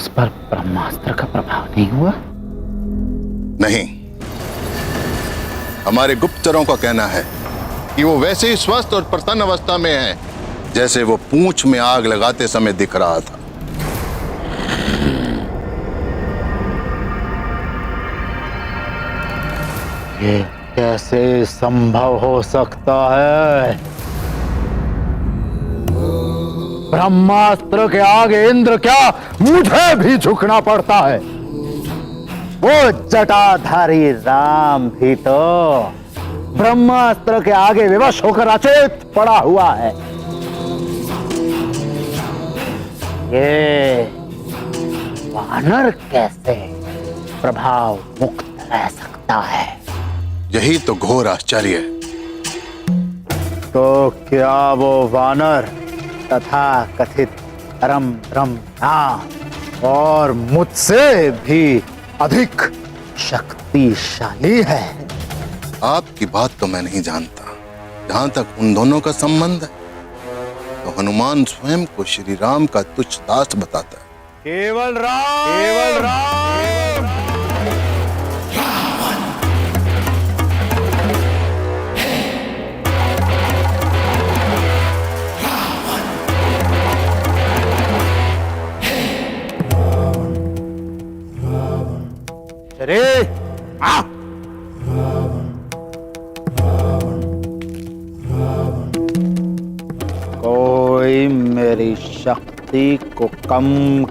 उस पर ब्रह्मास्त्र का प्रभाव नहीं हुआ? नहीं, हमारे गुप्तचरों का कहना है कि वो वैसे ही स्वस्थ और प्रसन्न अवस्था में है जैसे वो पूंछ में आग लगाते समय दिख रहा था। ये कैसे संभव हो सकता है? ब्रह्मास्त्र के आगे इंद्र क्या, मुझे भी झुकना पड़ता है। वो जटाधारी राम भी तो ब्रह्मास्त्र के आगे विवश होकर अचेत पड़ा हुआ है। ये वानर कैसे प्रभाव मुक्त रह सकता है? यही तो घोर आश्चर्य है। तो क्या वो वानर तथा कथित परम ब्रह्म और मुझसे भी अधिक शक्तिशाली है? आपकी बात तो मैं नहीं जानता। जहां तक उन दोनों का संबंध है तो हनुमान स्वयं को श्री राम का तुच्छ दास बताता है। केवल राम, केवल राम। अरे कोई मेरी शक्ति को कम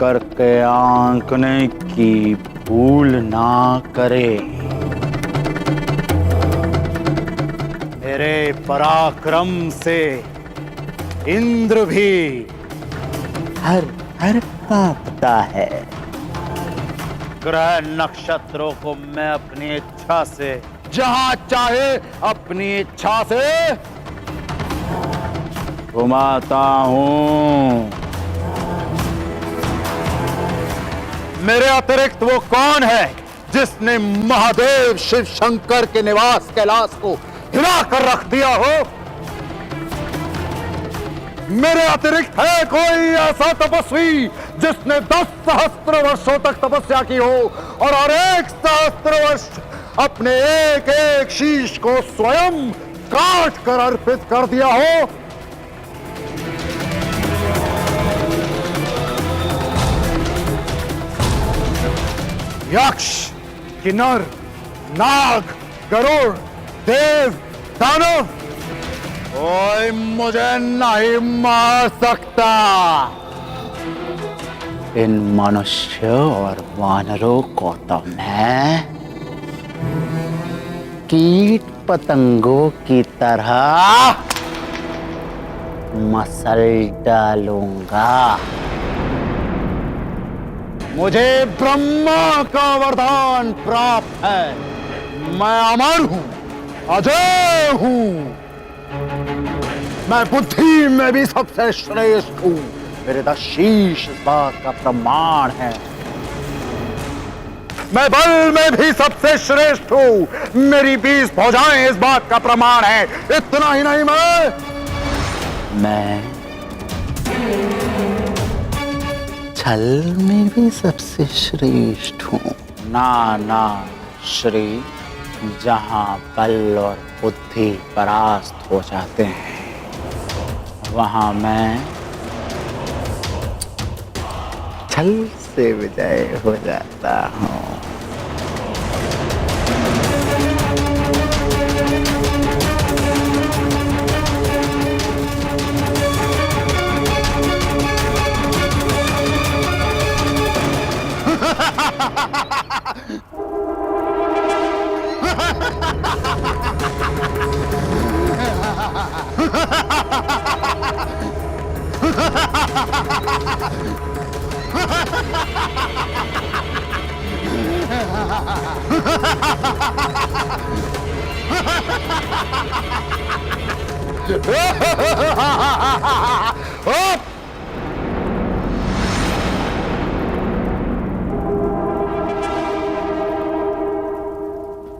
करके आंकने की भूल ना करे। मेरे पराक्रम से इंद्र भी हर हर कांपता है। ग्रह नक्षत्रों को मैं अपनी इच्छा से जहां चाहे अपनी इच्छा से घुमाता हूं। मेरे अतिरिक्त वो कौन है जिसने महादेव शिव शंकर के निवास कैलाश को हिला कर रख दिया हो? मेरे अतिरिक्त है कोई ऐसा तपस्वी जिसने 10 सहस्त्र वर्षों तक तपस्या की हो और हर एक सहस्त्र वर्ष अपने एक एक शीश को स्वयं काट कर अर्पित कर दिया हो? यक्ष, किन्नर, नाग, गरुड़, देव, दानव, कोई मुझे नहीं मार सकता। इन मनुष्य और वानरों को तो मैं कीट पतंगों की तरह मसल डालूंगा। मुझे ब्रह्मा का वरदान प्राप्त है। मैं अमर हूं, अजय हूं। मैं बुद्धि में भी सबसे श्रेष्ठ हूं। मेरे 10 शीश इस बात का प्रमाण है। मैं बल में भी सबसे श्रेष्ठ हूं। मेरी 20 भुजाएं इस बात का प्रमाण है। इतना ही नहीं, मैं छल में भी सबसे श्रेष्ठ हूं। ना श्री, जहां बल और बुद्धि परास्त हो जाते हैं वहां मैं छल से विजय हो जाता हूं।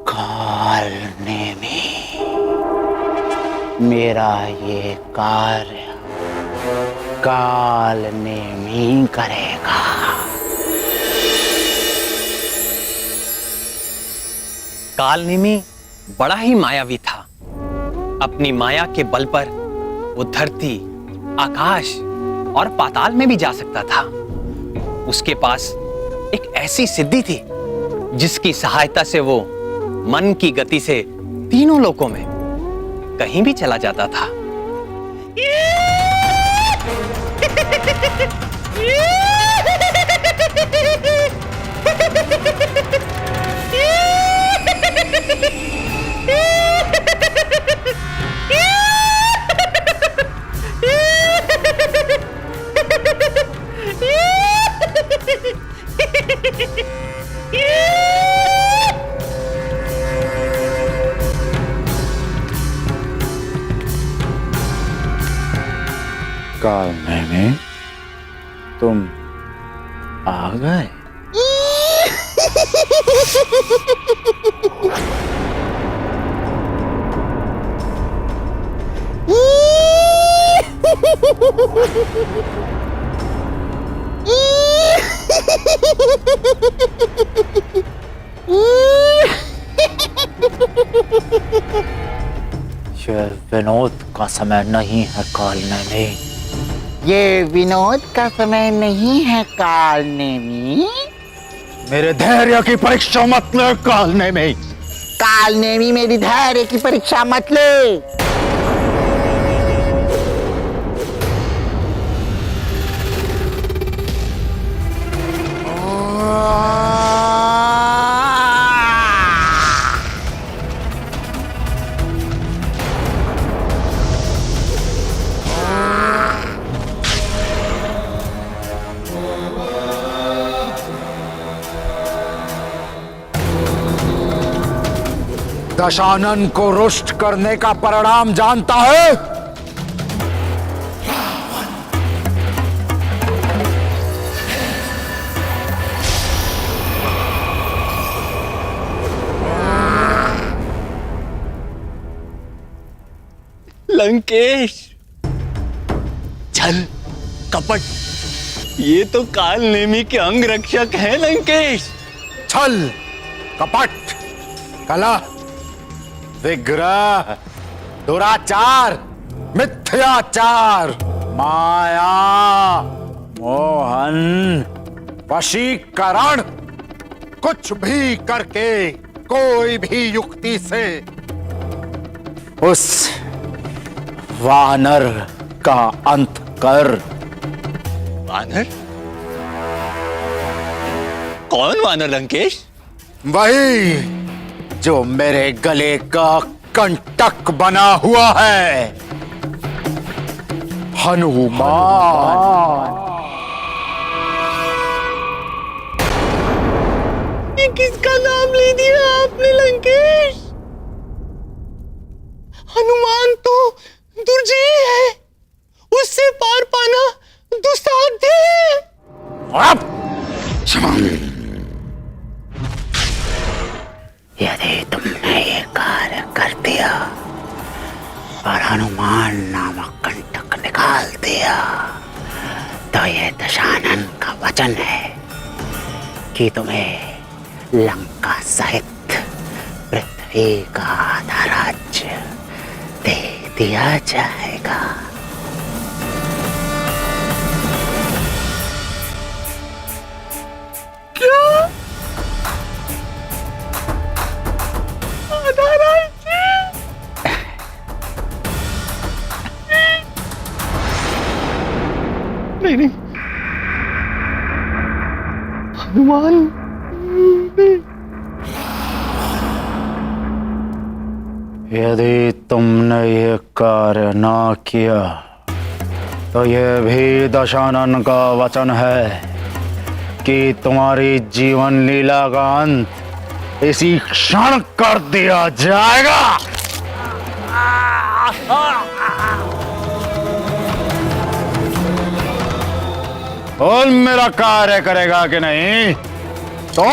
काल नेमी, मेरा ये कार्य काल नेमी करेगा। कालनेमी बड़ा ही मायावी था। अपनी माया के बल पर वो धरती, आकाश और पाताल में भी जा सकता था। उसके पास एक ऐसी सिद्धि थी जिसकी सहायता से वो मन की गति से तीनों लोकों में कहीं भी चला जाता था। कालनेमी, तुम आ गए। ये विनोद का समय नहीं है कालनेमी। ये विनोद का समय नहीं है कालनेमी। मेरे धैर्य की परीक्षा मत ले कालनेमी। कालनेमी मेरी धैर्य की परीक्षा मत ले। दशानन को रुष्ट करने का परिणाम जानता है? लंकेश, छल, कपट, ये तो कालनेमी के अंग रक्षक हैं लंकेश। छल, कपट, कला, विग्रह, दुराचार, मिथ्याचार, माया, मोहन, वशीकरण, कुछ भी करके, कोई भी युक्ति से उस वानर का अंत कर। वानर? कौन वानर लंकेश? वही जो मेरे गले का कंटक बना हुआ है, हनुमान। ये किसका नाम ले दिया आपने लंकेश? हनुमान तो दुर्जय है, उससे पार पाना दुस्साध्य है। अब यदि तुमने ये कार्य कर दिया और हनुमान नामक कंटक निकाल दिया तो ये दशानन का वचन है कि तुम्हें लंका सहित पृथ्वी का आधा राज्य दे दिया जाएगा। नहीं, हनुमान यदि तुमने ये कार्य ना किया तो यह भी दशानन का वचन है कि तुम्हारी जीवन लीला का अंत इसी क्षण कर दिया जाएगा। बोल, मेरा कार्य करेगा कि नहीं? तो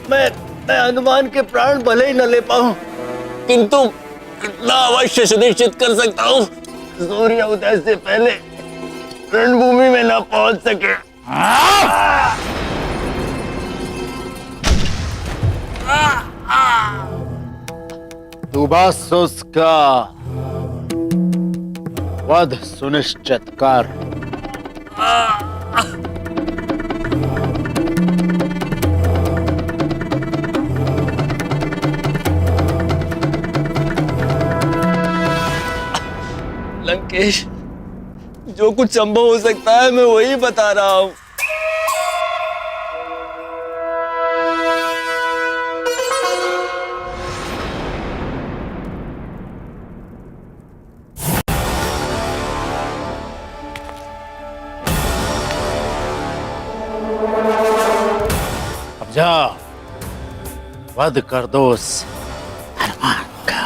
मैं हनुमान के प्राण भले ही न ले पाऊं, किंतु इतना अवश्य सुनिश्चित कर सकता हूं, सूर्य उदय से पहले रणभूमि में न पहुंच सके। हाँ? तू बस उसका वध सुनिश्चित कर। लंकेश, जो कुछ संभव हो सकता है मैं वही बता रहा हूं। अब जा वध कर दो उस हनुमान का।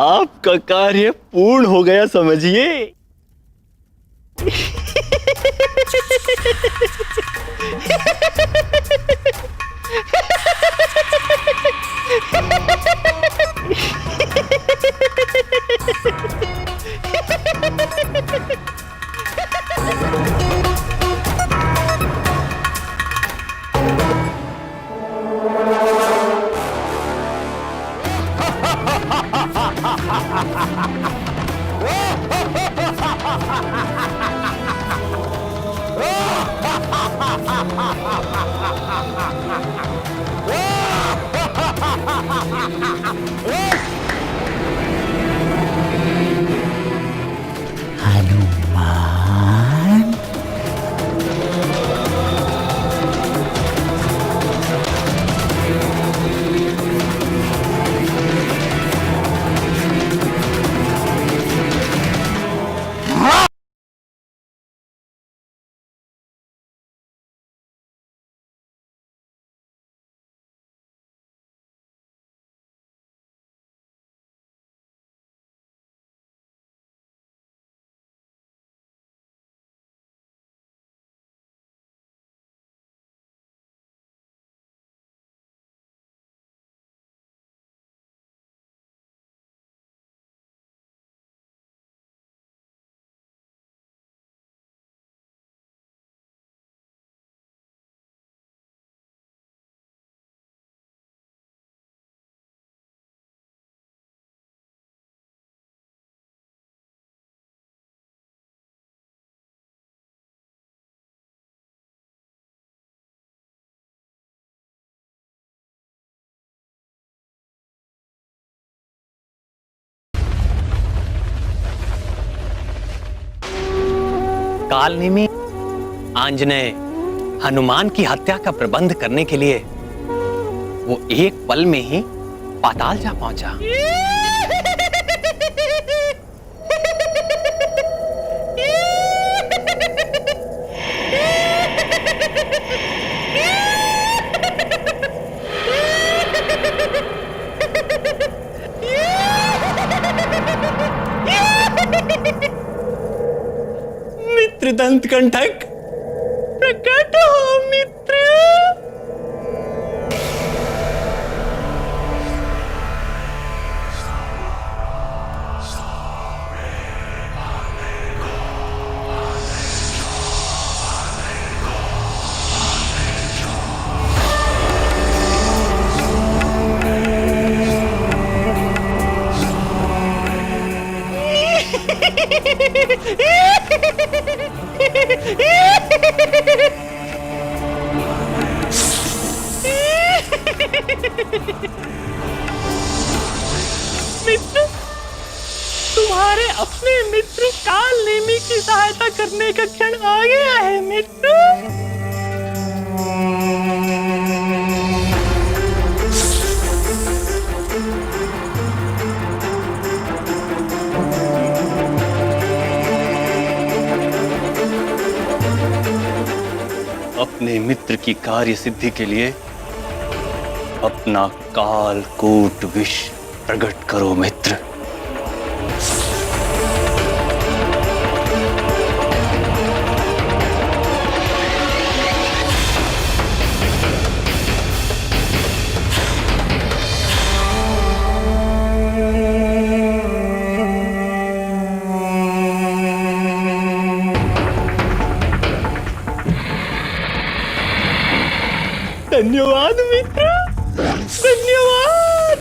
आपका कार्य पूर्ण हो गया समझिए। हनुमान, कालनेमी आंजनेय हनुमान की हत्या का प्रबंध करने के लिए वो एक पल में ही पाताल जा पहुंचा। मित्र दंतकंठक, प्रकट हो मित्र। मित्र, तुम्हारे अपने मित्र कालनेमी की सहायता करने का क्षण आ गया है मित्र। अपने मित्र की कार्य सिद्धि के लिए अपना कालकूट विष प्रकट करो मित्र। धन्यवाद मित्र, धन्यवाद।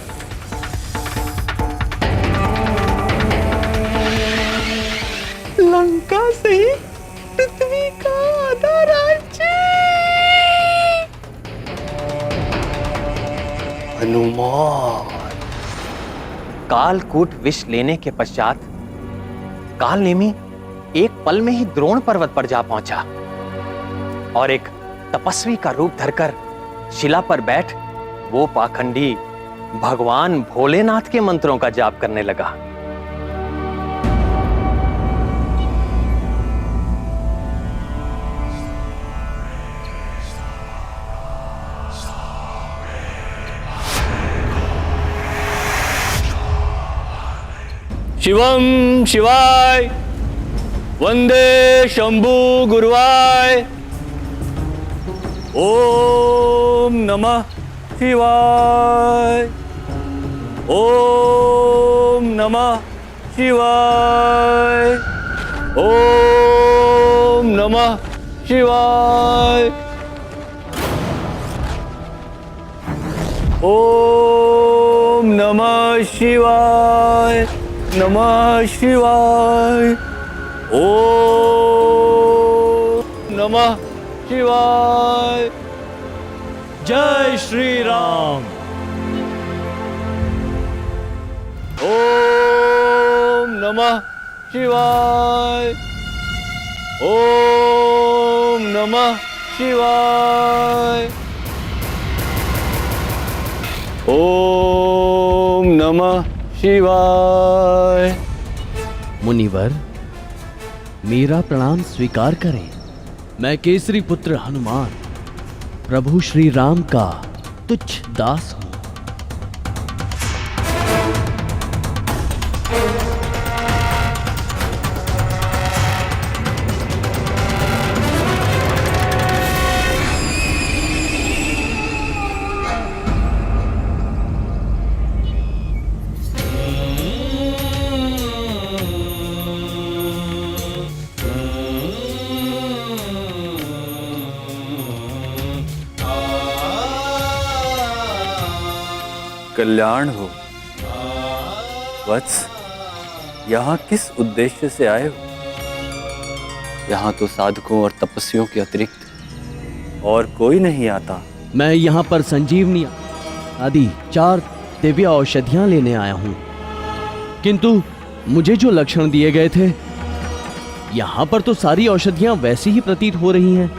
कालकूट विष लेने के पश्चात कालनेमी एक पल में ही द्रोण पर्वत पर जा पहुंचा और एक तपस्वी का रूप धरकर शिला पर बैठ वो पाखंडी भगवान भोलेनाथ के मंत्रों का जाप करने लगा। शिवम शिवाय वंदे शंभु गुरुवाय ओम नमः शिवाय ओम नमः शिवाय ओम नमः शिवाय ओम नमः शिवाय नमः शिवाय ओम नमः शिवाय। जय श्री राम। ओम नमः शिवाय ओम नमः शिवाय ओम नमः शिवाय। मुनिवर, मेरा प्रणाम स्वीकार करें। मैं केसरी पुत्र हनुमान प्रभु श्री राम का तुच्छ दास हूं। कल्याण हो। वत्स, यहाँ किस उद्देश्य से आए हो? यहाँ तो साधकों और तपस्वियों के अतिरिक्त और कोई नहीं आता। मैं यहाँ पर संजीवनी आदि 4 दिव्य औषधियाँ लेने आया हूँ, किंतु मुझे जो लक्षण दिए गए थे, यहाँ पर तो सारी औषधियाँ वैसी ही प्रतीत हो रही हैं।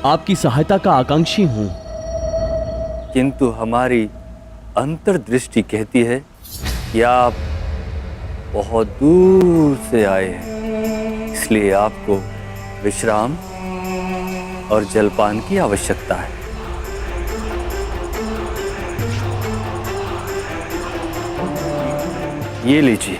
आपकी सहायता का आकांक्षी हूँ। किंतु हमारी अंतर्दृष्टि कहती है कि आप बहुत दूर से आए हैं, इसलिए आपको विश्राम और जलपान की आवश्यकता है। ये लीजिए।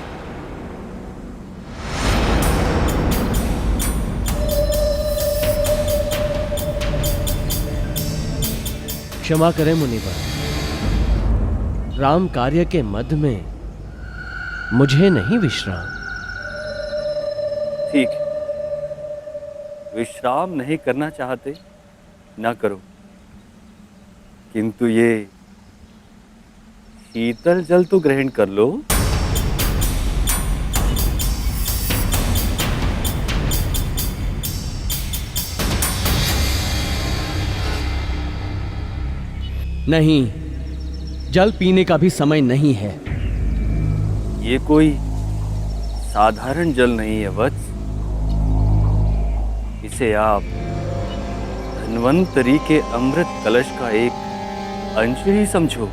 क्षमा करें मुनिवर, राम कार्य के मध्य में मुझे नहीं विश्राम। ठीक है, विश्राम नहीं करना चाहते ना करो, किंतु ये शीतल जल तो ग्रहण कर लो। नहीं, जल पीने का भी समय नहीं है। ये कोई साधारण जल नहीं है वत्स, इसे आप धन्वंतरी के अमृत कलश का एक अंश ही समझो।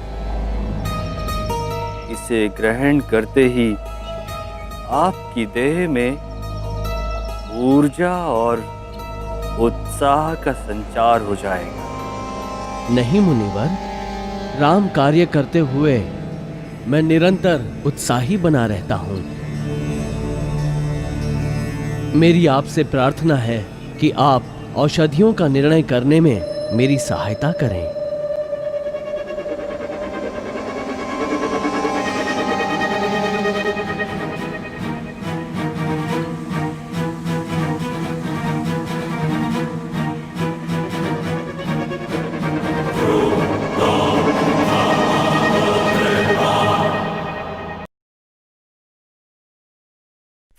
इसे ग्रहण करते ही आपकी देह में ऊर्जा और उत्साह का संचार हो जाएगा। नहीं मुनिवर, राम कार्य करते हुए मैं निरंतर उत्साही बना रहता हूं। मेरी आपसे प्रार्थना है कि आप औषधियों का निर्णय करने में मेरी सहायता करें।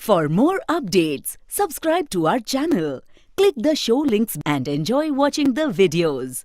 For more updates, subscribe to our channel, click the show links and enjoy watching the videos.